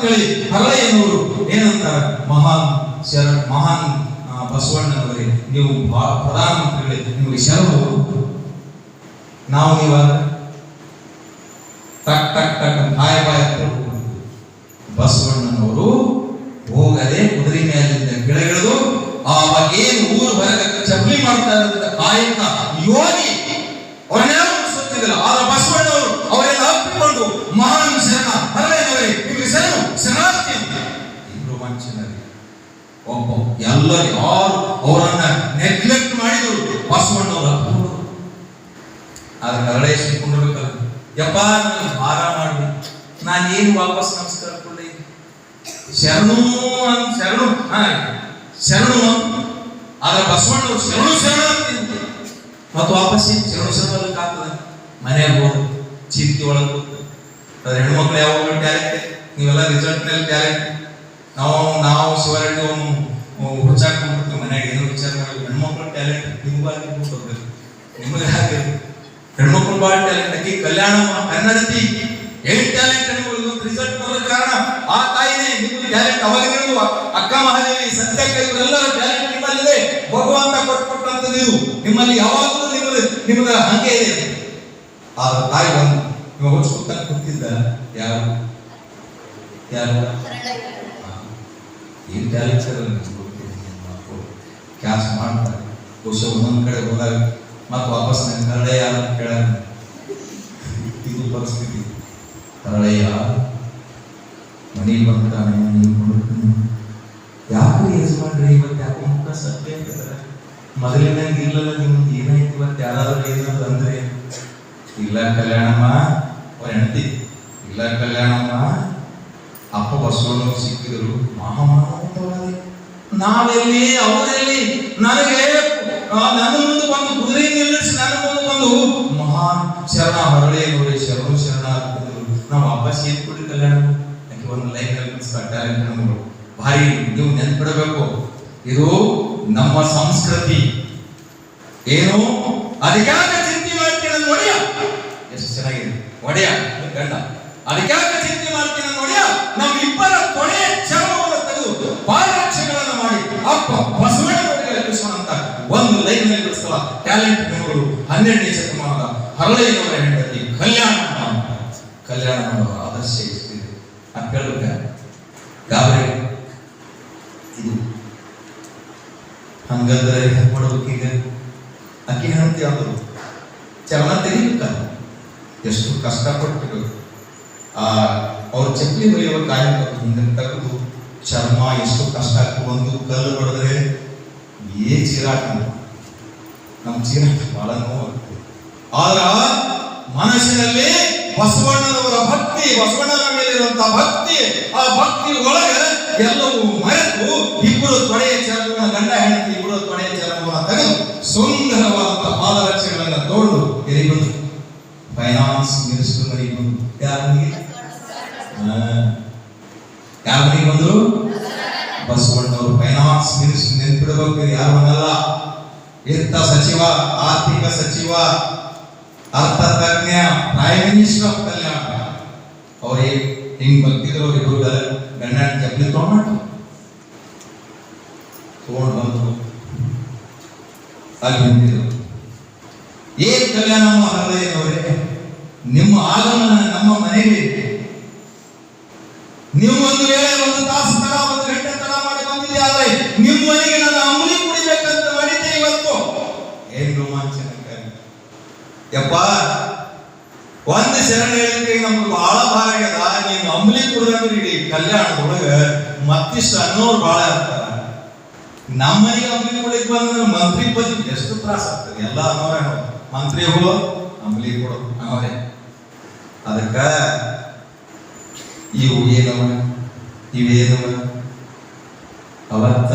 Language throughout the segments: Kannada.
ಅಂತೇಳಿ ಹರಳೆಯನವರು ಏನಂತಾರೆ, ಮಹಾನ್ ಬಸವಣ್ಣನವರೇ, ನೀವು ಪ್ರಧಾನಮಂತ್ರಿಗಳೇ, ನಿಮಗೆ ಶರಣರು. ನಾವು ಇವಾಗ ಟಕ್ ಟಕ್ ಟಕ್ ಬಾಯ ಬಸವಣ್ಣನವರು ಹೋಗದೆ ಕುದುರೆ ಮೇಲಿಂದ ಕೆಳಗಿಳಿದು ಆವಾಗ ಏನು ಊರು ಹೊರಗೆ ಚಪ್ಪಲಿ ಮಾಡ್ತಾ ಇರೋದ್ರ ಕಾಯಕ ಯೋಗಿ ಅವರನ್ನೆಲ್ಲ ಸುತ್ತಿದ್ದಿಲ್ಲ. ಆದ್ರೆ ಬಸವಣ್ಣವರು ಅವರೆಲ್ಲ ಅಪ್ಪಿಕೊಂಡು ಮಹಾನ್ ಶರಣ ಹರಳೆಯನವರೇ, ನಿಮಗೆ ಶರಣಾರ್ಥಿ ಅಂತ ಇಬ್ರು ವಂಚನರಿ. ಒಬ್ಬ ಎಲ್ಲರೂ ಯಾರು ಅವರನ್ನ ನೆಗ್ಲೆಕ್ಟ್ ಮಾಡಿದ್ರು, ಬಸವಣ್ಣವರು ಅಪ್ಪಿಕೊಂಡ್ರು. ಆದ್ರೆ ಹರಳೆ ಸಿಕ್ಕೊಂಡಿರ್ಬೇಕಲ್ಲ, ಯಪ್ಪ ನನಗೆ ಭಾರ ಮಾಡಿ ನಾನೇನು ವಾಪಸ್ ನಮಸ್ಕಾರ ಕೊಡ್ಲಿ, ಶರಣು ಆದ್ರೆ ಬಸವಣ್ಣವ್ರು ಶರಣ ಮತ್ತು ವಾಪಸ್ ಶರಣಕ್ಕೆ ಆಗ್ತದೆ. ಮನೆಯಾಗ ಹೋದ್ರು ಚೀರ್ಕಿ ಒಳಗೆ ಹೋಗ್ತದೆ. ಅದ್ರ ಹೆಣ್ಮಕ್ಳು ಯಾವಾಗಲೂ ಟ್ಯಾಲೆಂಟ್, ನೀವೆಲ್ಲ ರಿಸಲ್ಟ್ ನಲ್ಲಿ ಟ್ಯಾಲೆಂಟ್. ನಾವು ಶಿವರೆಡ್ಡಿ ಹುಚ್ಚಾಕೊಂಡ್ಬಿಡ್ತೀವಿ ಮನೆಯಾಗ, ಏನೋ ವಿಚಾರ ಮಾಡಿ. ಹೆಣ್ಮಕ್ಳು ಟ್ಯಾಲೆಂಟ್ ನಿಮಗೆ ಹಾಗೆ ಹೆಣ್ಮಕ್ಳು ಭಾಳ ಟ್ಯಾಲೆಂಟ್. ಆಕಿ ಕಲ್ಯಾಣ ಕನ್ನಡತಿ ಏನ್ ಟ್ಯಾಲೆಂಟ್ ಅನ್ಬೋದು ರಿಸಲ್ಟ್ ಬರೋದ ಕಾರಣ ಆ ತಾಯಿನೇ ನಿಮ್ಮಲ್ಲಿ ಟ್ಯಾಲೆಂಟ್ ಅವಾಗಿರೋದು. ಅಕ್ಕ ಮಹಾದೇವಿ, ಸತ್ಯಕ್ಕ ಇವರೆಲ್ಲರ ಟ್ಯಾಲೆಂಟ್ ನಿಮ್ಮಲ್ಲಿದೆ. ಭಗವಂತ ಕೊಟ್ಟಂತ ನೀವು ನಿಮ್ಮಲ್ಲಿ ಯಾವಾಗಲೂ ನಿಮ್ಮದ ಹಂಗೆ ಇದೆ. ಆ ತಾಯಿ ಬಂದು ನೀವು ಹೊಚ್ಕೊತ ಕೂತಿದ್ದ ಯಾರು ಏನ್ ಟ್ಯಾಲೆಂಟ್ ಕ್ಯಾಶ್ ಮಾಡ್ತಾರೆ. ಬಹುಶಃ ಒಂದೊಂದ್ ಕಡೆ ಹೋದಾಗ ಮತ್ತೆ ವಾಪಸ್ ಕನ್ನಡ ಯಾರು ಕೇಳ, ಇದು ಪರಿಸ್ಥಿತಿ. ಹರಳೆಯ ಮನೆಗೆ ಬರ್ತಾನೆ, ಯಾಕೆ ಯಜಮಾನ್ರಿ ಇವತ್ತು ಯಾಕೆ ಮುಖ ಸತ್ಯ ಅಂತಾರೆ. ಮೊದಲಿನಾಗ ಇಲ್ಲಲ್ಲ ನಿಮ್ಗೆ ಏನಾಯ್ತು ಇವತ್ತು ಯಾರಾದ್ರೂ ಏನಾದ್ರು ಅಂದ್ರೆ, ಇಲ್ಲ ಕಲ್ಯಾಣಮ್ಮ ಅವ್ರ ಹೆಂಡತಿ, ಇಲ್ಲ ಕಲ್ಯಾಣಮ್ಮ ಅಪ್ಪ ಬಸವಣ್ಣವ್ರು ಸಿಕ್ಕಿದ್ರು, ನಾವೆಲ್ಲಿ ಅವರೆಲ್ಲಿ, ನನಗೆ ನನ್ನ ಮುಂದೆ ಬಂದು ಕುದುರೆ ನಿಲ್ಲಿಸಿ ನನ್ನ ಮುಂದೆ ಬಂದು ಮಹಾನ್ ಶರಣ ಹರಳೆಯನವರೇ ಶರಣ ಆಗ್ತಿದ್ರು. ನಾವು ವಾಪಸ್ ಏನ್ ಕೊಡಿ ಕಲ್ಯಾಣ ಯಾಕೆ ಒಂದು ಲೈನ್ ಟ್ಯಾಲೆಂಟ್ ಭಾರಿ ನೀವು ನೆನ್ಪಿಡಬೇಕು. ಇದು ನಮ್ಮ ಸಂಸ್ಕೃತಿ. ಏನು ಅದಕ್ಕಾಗ ಚಿಂತೆ ಮಾಡ್ತೀನಿ ನೋಡಿಯ, ಎಷ್ಟು ಚೆನ್ನಾಗಿದೆ ಒಡೆಯ ಗಂಡ. ಅದಕ್ಕಾಗ ಚಿಂತೆ ಮಾಡ್ತೀನಿ ನೋಡಿಯ, ನಮ್ಮ ಇಬ್ಬರ ಕೊನೆಯ ಚರ್ಮವನ್ನು ತೆಗೆದು ಪಾದರಕ್ಷೆಗಳನ್ನು ಮಾಡಿ ಅಪ್ಪ ಬಸವಣ್ಣನವರಿಗೆ ಅರ್ಪಿಸೋಣ ಅಂತ ಒಂದು ಲೈನ್ ನಲ್ಲಿ ಬಿಡಿಸಲ್ಲ. ಟ್ಯಾಲೆಂಟ್ ನೋಡು 12ನೇ ಶತಮಾನದ ಹರಳೆಯನವರ ಹೆಂಡತಿ ಕಲ್ಯಾಣ ಆದರ್ಶ ಇಷ್ಟಿದೆ ಅಂತ ಹೇಳ್ಬೇಕ. ಗಾಬರಿ ಇದು ಹಂಗಂದ್ರೆ ಹೆಂಗ್ ಮಾಡ್ಬೇಕು? ಈಗ ಅಕ್ಕಿ ಹೆಂಡತಿ ಆದ್ರು ಚರ್ಮ ತೆಗಿಬೇಕ, ಎಷ್ಟು ಕಷ್ಟಪಟ್ಟು ಅವ್ರ ಚಪ್ಪಲಿ ಹೊಲಿಯುವ ಕಾಯಕ ಹಿಂಗ ತೆಗೆದು ಚರ್ಮ ಎಷ್ಟು ಕಷ್ಟ ಆಗ್ತದೆ. ಒಂದು ಕಲ್ಲು ಹೊಡೆದ್ರೆ ಚೀರಾಟ, ನಮ್ ಚೀರಾಟ ಬಹಳ ನೋವಾಗ್ತದೆ. ಆದ್ರ ಮನಸ್ಸಿನಲ್ಲಿ ಬಸವಣ್ಣನವರ ಭಕ್ತಿ, ಬಸವಣ್ಣನ ಮೇಲಿರುವಂತಹ ಭಕ್ತಿ, ಆ ಭಕ್ತಿ ಒಳಗೆ ಎಲ್ಲವೂ ಮರೆತು ಇಬ್ಬರು ತೊಡೆಯ ಚರ್ಮವನ್ನು, ಗಂಡ ಹೆಂಡತಿ ಇಬ್ಬರು ತೊಡೆಯ ಚರ್ಮವನ್ನು ತೆಗೆದು ಸುಂದರವಾದಂತಹ ಪಾದರಕ್ಷೆಗಳನ್ನ ತೋಡು ಎಲ್ಲಿ ಬಂದು ಫೈನಾನ್ಸ್ ಮಿನಿಸ್ಟರ್ ಮನೆಗೆ ಬಂದು ಯಾರ ಮನೆಗೆ ಬಂದ್ರು? ಬಸವಣ್ಣವರು ಫೈನಾನ್ಸ್ ಮಿನಿಸ್ಟರ್. ನೆನ್ಪಿಡಬೇಕು, ಯಾರನ್ನಲ್ಲ, ವಿತ್ತ ಸಚಿವ, ಆರ್ಥಿಕ ಸಚಿವ, ಅರ್ಥತಜ್ಞ, ಪ್ರೈಮ್ ಮಿನಿಸ್ಟರ್ ಆಫ್ ಕಲ್ಯಾಣ. ಅವ್ರಿಗೆ ಹಿಂಗ್ ಬರ್ತಿದ್ರು. ಅವ್ರಿಗೂ ಗಂಡ ಚಪ್ಪಲಿ ತಗೊಂಡು ಬಂದ್ರು, ಅಲ್ಲಿ ಬಂದಿದ್ರು. ಏನ್ ಕಲ್ಯಾಣಮ್ಮ ಹರಳೆಯನವರೇ, ನಿಮ್ಮ ಆಗಮನ ನಮ್ಮ ಮನೆಗೆ ನೀವು ಒಂದು ವೇಳೆ ಒಂದು ತಾಸು ತಡ, ಒಂದು ಗಂಟೆ ತಡ ಮಾಡಿ ಬಂದಿದೆ. ಆದ್ರೆ ನಿಮ್ಮ ಮನೆಗೆ ನಾನು ಅಂಬಲಿ ಕುಡಿಬೇಕಂತ ಮಾಡಿದ್ದೆ ಇವತ್ತು. ಏನ್ ರೋಮಾಂಚನಕಾರಿ ಯಪ್ಪ. ಒಂದು ಶರಣ ಹೇಳಿದ್ರೆ ನಮ್ಗೆ ಬಹಳ ಭಾರ ಆಗ್ಯದ. ನೀನು ಅಂಬಲಿ ಕುಡಿದ್ರೆ ಇಡೀ ಕಲ್ಯಾಣದೊಳಗ ಮತ್ತಿಷ್ಟು ಅನ್ನೋರು ಬಹಳ ಇರ್ತಾರ. ನಮ್ಮ ಮನೆಗೆ ಅಂಬಲಿ ಕುಡಿಕ್ ಬಂದ್ರೆ ಮಂತ್ರಿ ಪದಿ ಎಷ್ಟು ತ್ರಾಸ ಆಗ್ತದೆ. ಎಲ್ಲ ಅನ್ನೋರೇ, ಮಂತ್ರಿಗಳು ಅಂಬಲಿ ಕೊಡೋದು ಅನ್ನೋರೇ. ಅದಕ್ಕ ಇವೇನವ ಅವತ್ತ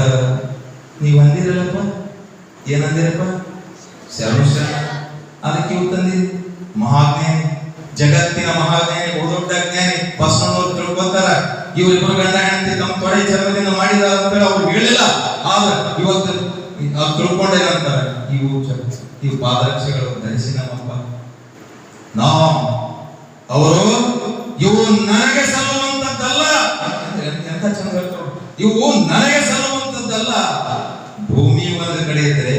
ನೀವು ಅಂದಿರಲ್ಲಪ್ಪ, ಏನಂದಿರಪ್ಪ? ಶರಣ. ಅದಕ್ಕೆ ಇವು ತಂದಿರಿ. ಮಹಾಜ್ಞಾನಿ, ಜಗತ್ತಿನ ಮಹಾಜ್ಞಾನಿ, ಬಹುದೊಡ್ಡ ಜ್ಞಾನಿ ಬಸವಣ್ಣವ್ರು ತಿಳ್ಕೊತಾರ. ಇವರಿಬ್ಬರು ಗಂಡ ಹೆಂಡತಿ ತಮ್ಮ ತೊಡೆ ಚರ್ಮದಿಂದ ಮಾಡಿದಾರ ಅಂತೇಳಿ ಅವ್ರು ಹೇಳಿಲ್ಲ. ಆದ್ರೆ ಇವತ್ತು ತಿಳ್ಕೊಂಡೇನಂತಾರೆ, ಇವು ಪಾದರಕ್ಷೆಗಳು ಧರಿಸಿ ನಮ್ಮಪ್ಪ ಅವರು ಇವು ನನಗೆ ಸಲ್ಲುವಂತದ್ದಲ್ಲ. ಎಂತ ಚಂದ ಹೇಳ್ತಾವ. ಇವು ನನಗೆ ಸಲ್ಲುವಂತದ್ದಲ್ಲ. ಭೂಮಿ ಒಂದು ಕಡೆ ಇದ್ದರೆ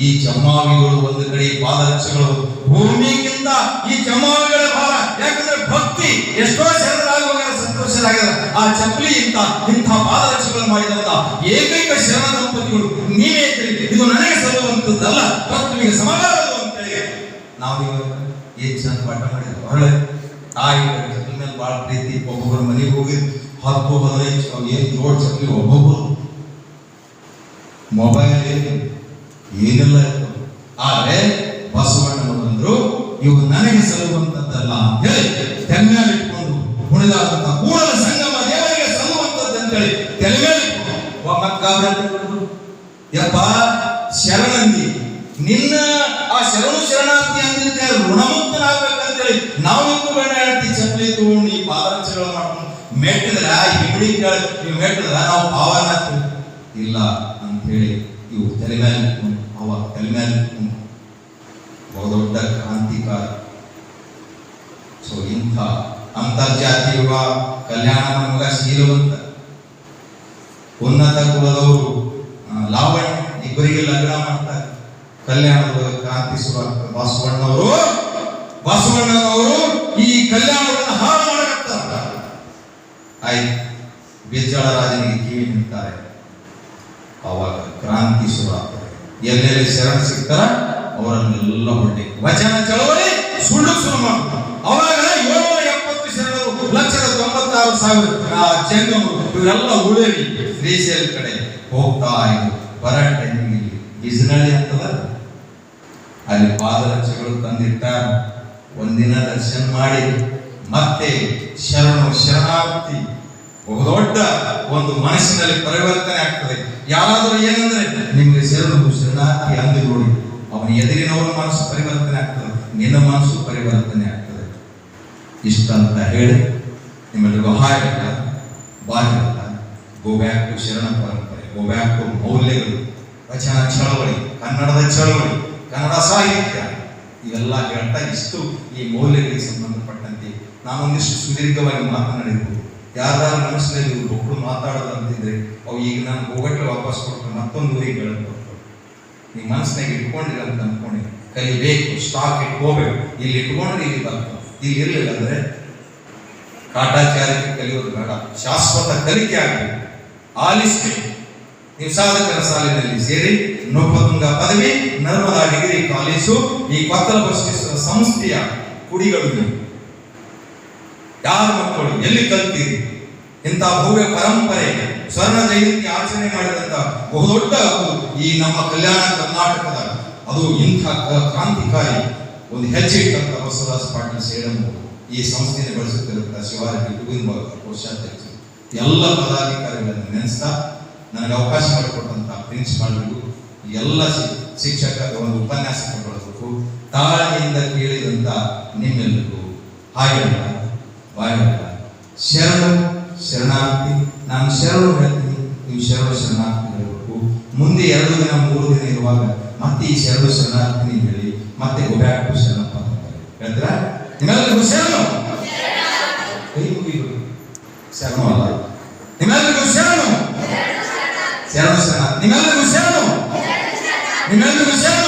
ಈ ಜಮಾವಿಗಳು ಒಂದು ಕಡೆ, ಪಾದರಕ್ಷೆಗಳು ಭೂಮಿಗಿಂತ ಈ ಜಮಾವಿಗಳ ಭಾರ. ಯಾಕಂದ್ರೆ ಭಕ್ತಿ ಎಷ್ಟೋ ಶರಣರಾಗುವಾಗ ಸಂತೋಷರಾಗಿದ್ದಾರೆ. ಆ ಚಪ್ಪಲಿ ಇಂಥ ಪಾದರಕ್ಷೆಗಳು ಮಾಡಿದಂತ ಏಕೈಕ ಶರಣ ದಂಪತಿಗಳು ನೀವೇ ಇದ್ರಿ. ಇದು ನನಗೆ ಸಲ್ಲುವಂತದ್ದಲ್ಲ, ಮತ್ತು ನಿಮಗೆ ಸಮಾಧಾನಗಳು ಅಂತೇಳಿ ನಾವು ಏನ್ ಚಂದ ಪಾಠ ಮಾಡಿದ್ವಿ. ಹೊರಳೆ ತಾಯಿ ಚಪ್ಪಲಿ ಮೇಲೆ ಬಹಳ ಪ್ರೀತಿ. ಒಬ್ಬೊಬ್ಬರ ಮನೆಗೆ ಹೋಗಿ 10-15 ಏನ್ ಜೋಡ್ ಚಪ್ಪಲಿ ಒಬ್ಬೊಬ್ಬರು. ಮೊಬೈಲ್ ಏನೆಲ್ಲ ಇತ್ತು. ಆದ್ರೆ ಬಸವಣ್ಣನವರು ಅಂದ್ರು ಇವು ನನಗೆ ಸಲ್ಲುವಂತದ್ದಲ್ಲ ಅಂತ ಹೇಳಿ ತಲೆ ಮೇಲೆ ಇಟ್ಕೊಂಡು ಕುಣಿದಾದಂತ ಕೂಡಲ ಸಂಗಮ ದೇವರಿಗೆ ಸಲ್ಲುವಂತದ್ದು ಅಂತೇಳಿ ತಲೆ ಮೇಲೆ ಇಟ್ಕೊಂಡು ಯಪ್ಪ ಶರಣಂದಿ ನಿನ್ನ ಆ ಶರಣಾರ್ಥಿ ಅಂದಿದ್ದೆ ಋಣಮುಕ್ತನಾಗ್ಬೇಕಂತೇಳಿ ನಾವಿತ್ತು ಬೇಡ ಹೇಳ್ತಿ. ಚಪ್ಪಲಿ ತಗೊಂಡು ಈ ಪಾದರಕ್ಷೆಗಳು ಮಾಡ್ಕೊಂಡು ಮೆಟ್ಟಿದ್ರ ಹಿಡಿ ನೀವು ಮೆಟ್ಟಿದ್ರ ನಾವು ಪಾವನ ಇಲ್ಲ ಅಂತ ಹೇಳಿ ಇವು ತಲೆ ಮೇಲೆ ಇಟ್ಕೊಂಡು ಅವ ತಲೆ ಮೇಲೆ ಇಟ್ಕೊಂಡು ಬಹುದೊಡ್ಡ ಕ್ರಾಂತಿಕಾರ. ಸೊ ಇಂಥ ಅಂತರ್ಜಾತೀಯ ಕಲ್ಯಾಣ ಮಗ ಶೀಲವಂತ ಉನ್ನತ ಕುಲದವರು ಲಾವಣ್ಯ ಇಬ್ಬರಿಗೆ ಲಗ್ನ ಮಾಡ್ತಾರೆ. ಕಲ್ಯಾಣದ ಕ್ರಾಂತಿ ಸುರ ಬಸವಣ್ಣನವರು ಈ ಕಲ್ಯಾಣವನ್ನು ಹಾಳು ಮಾಡಕತ್ತಾರೆ. ಆಯ್ತು, ಬಿಜ್ಜಳ ರಾಜನಿಗೆ ಕಿವಿ ನಿಂತಾರೆ. ಅವಾಗ ಕ್ರಾಂತಿ ಶುರು ಆಗ್ತದೆ. ಎಲ್ಲೆಲ್ಲಿ ಶರಣ ಸಿಗ್ತಾರ ಅವರನ್ನೆಲ್ಲ ಹೊಡ್ಡಿ ವಚನ ಚಳವಳಿ ಸುಳ್ಳು ಶುರು ಮಾಡ್ತಾರೆ. ಅವಾಗ 770 ಶರಣರು, 1,96,000 ಜಂಗಮರು ಇವರೆಲ್ಲ ಉಳೇರಿ ಶ್ರೀಶೈಲ ಕಡೆ ಹೋಗ್ತಾ ಇದ್ರು. ಬರ ಟೈಮಿಗೆ ಬಿಸಿನಳ್ಳಿ ಅಂತದ ಅಲ್ಲಿ ಪಾದರಕ್ಷೆಗಳು ತಂದಿಟ್ಟ. ಒಂದಿನ ದರ್ಶನ ಮಾಡಿ ಮತ್ತೆ ಶರಣಾರ್ಥಿ ಬಹುದೊಡ್ಡ ಒಂದು ಮನಸ್ಸಿನಲ್ಲಿ ಪರಿವರ್ತನೆ ಆಗ್ತದೆ. ಯಾರಾದರೂ ಏನಂದ್ರೆ ನಿಮ್ಗೆ ಶರಣಾರ್ಥಿ ಅಂದು ನೋಡಿ, ಅವನ ಎದುರಿನವರ ಮನಸ್ಸು ಪರಿವರ್ತನೆ ಆಗ್ತದೆ, ನಿನ್ನ ಮನಸ್ಸು ಪರಿವರ್ತನೆ ಆಗ್ತದೆ. ಇಷ್ಟಂತ ಹೇಳಿ ನಿಮ್ಮೆಲ್ಲರಿಗೂ ಹಾಯಲ್ಲ ಬಾಯಲ್ಲ. ಗೋ ಬ್ಯಾಕ್ ಟು ಶರಣ ಪರಂಪರೆ, ಗೋ ಬ್ಯಾಕ್ ಟು ಮೌಲ್ಯಗಳು, ವಚನ ಚಳವಳಿ, ಕನ್ನಡದ ಚಳವಳಿ, ಕನ್ನಡ ಸಾಹಿತ್ಯ, ಇವೆಲ್ಲ ಹೇಳ್ತಾ ಇಷ್ಟು ಈ ಮೌಲ್ಯಗಳಿಗೆ ಸಂಬಂಧಪಟ್ಟಂತೆ ನಾನೊಂದಿಷ್ಟು ಸುದೀರ್ಘವಾಗಿ ಮಾತನಾಡಿರ್ಬೋದು. ಯಾರು ಮನಸ್ಸಿನಲ್ಲಿ ಒಬ್ಬರು ಮಾತಾಡೋದಂತಿದ್ರೆ ಅವು ಈಗ ನಾನು ಹೋಗಟ್ಟೆ ವಾಪಸ್ ಕೊಡ್ತಾರೆ, ಮತ್ತೊಂದು ಊರಿಗೆ ಹೇಳ್ಕೊಡ್ತಾರೆ. ನೀವು ಮನಸ್ಸಿನಾಗ ಇಟ್ಕೊಂಡಿರಂತ ಅನ್ಕೊಂಡು ಕಲಿಬೇಕು, ಸ್ಟಾಕ್ ಇಟ್ಕೋಬೇಕು. ಇಲ್ಲಿ ಇಟ್ಕೊಂಡ್ರೆ ಇಲ್ಲಿ ಬರ್ತದೆ, ಇಲ್ಲಿ ಇರಲಿಲ್ಲ ಅಂದ್ರೆ ಕಾಟಾಚಾರಕ್ಕೆ ಕಲಿಯೋದು ಬೇಡ, ಶಾಶ್ವತ ಕಲಿಕೆ ಆಗಬೇಕು. ಆಲಿಸ್ಬೇಕು. ನೀವು ಸಾಧಕರ ಸಾಲಿನಲ್ಲಿ ಸೇರಿ ನೃಪತುಂಗ ಪದವಿ, ನರ್ಮದಾ ಡಿಗ್ರಿ ಕಾಲೇಜು, ಈ ಕೊತ್ತಲ ಬಸವೇಶ್ವರ ಸಂಸ್ಥೆಯ ಕುಡಿಗಳು ನೀವು. ಯಾರ ಮಕ್ಕಳು ಎಲ್ಲಿ ಕಲ್ತೀರಿ? ಇಂಥ ಭವ್ಯ ಪರಂಪರೆ ಸ್ವರ್ಣ ಜಯಂತಿ ಆಚರಣೆ ಮಾಡಿದಂತ ಬಹುದೊಡ್ಡ ಈ ನಮ್ಮ ಕಲ್ಯಾಣ ಕರ್ನಾಟಕದ ಅದು ಇಂಥ ಕ್ರಾಂತಿಕಾರಿ ಒಂದು ಹೆಜ್ಜೆ ಇಟ್ಟಂತ ಬಸವರಾಜ ಪಾಟೀಲ್ ಸೇಡಂಬು ಈ ಸಂಸ್ಥೆಯನ್ನು ಬಳಸುತ್ತಿರುವಂತಹ ಶಿವಾರೆಡ್ಡಿ ಕೋಶಾಧ್ಯಕ್ಷ ಎಲ್ಲ ಪದಾಧಿಕಾರಿಗಳನ್ನು ನೆನೆಸ್ತಾ ನನಗೆ ಅವಕಾಶ ಮಾಡಿಕೊಟ್ಟಂತ ಪ್ರಿನ್ಸಿಪಾಲ್ಗಳು, ಎಲ್ಲ ಶಿಕ್ಷಕರ ಒಂದು ಉಪನ್ಯಾಸ ಕೊಡಬೇಕು. ತಾಳ್ಮೆಯಿಂದ ಕೇಳಿದಂತ ನಿಮ್ಮೆಲ್ಲರಿಗೂ ಹಾಗೆಲ್ಲ ಬಾಯಲ್ಲ ಶರಣಾರ್ಥಿ. ನಾನು ಶರಣು ಹೇಳ್ತೀನಿ, ನೀವು ಶರಣಾರ್ಥಿ ಹೇಳಬೇಕು. ಮುಂದೆ 2 ದಿನ 3 ದಿನ ಇರುವಾಗ ಮತ್ತೆ ಈ ಶರಣಾರ್ಥಿ ಹೇಳಿ ಮತ್ತೆ ಗೋ ಬ್ಯಾಕ್ ಟು ಶರಣಪ್ಪ ಹೇಳ್ತೀರಾ? ನಿಮ್ಮೆಲ್ಲರಿಗೂ ಶರಣು, ಕೈ ಮುಗಿಗಳು ಶರಣು ಅಲ್ಲ, ನಿಮ್ಮೆಲ್ಲರಿಗೂ ಶರಣು, ನಿಮ್ಮೆಲ್ಲರಿಗೂ ಶರಣು, ನಿಮ್ಮೆಲ್ಲರಿಗೂ ಶರಣು.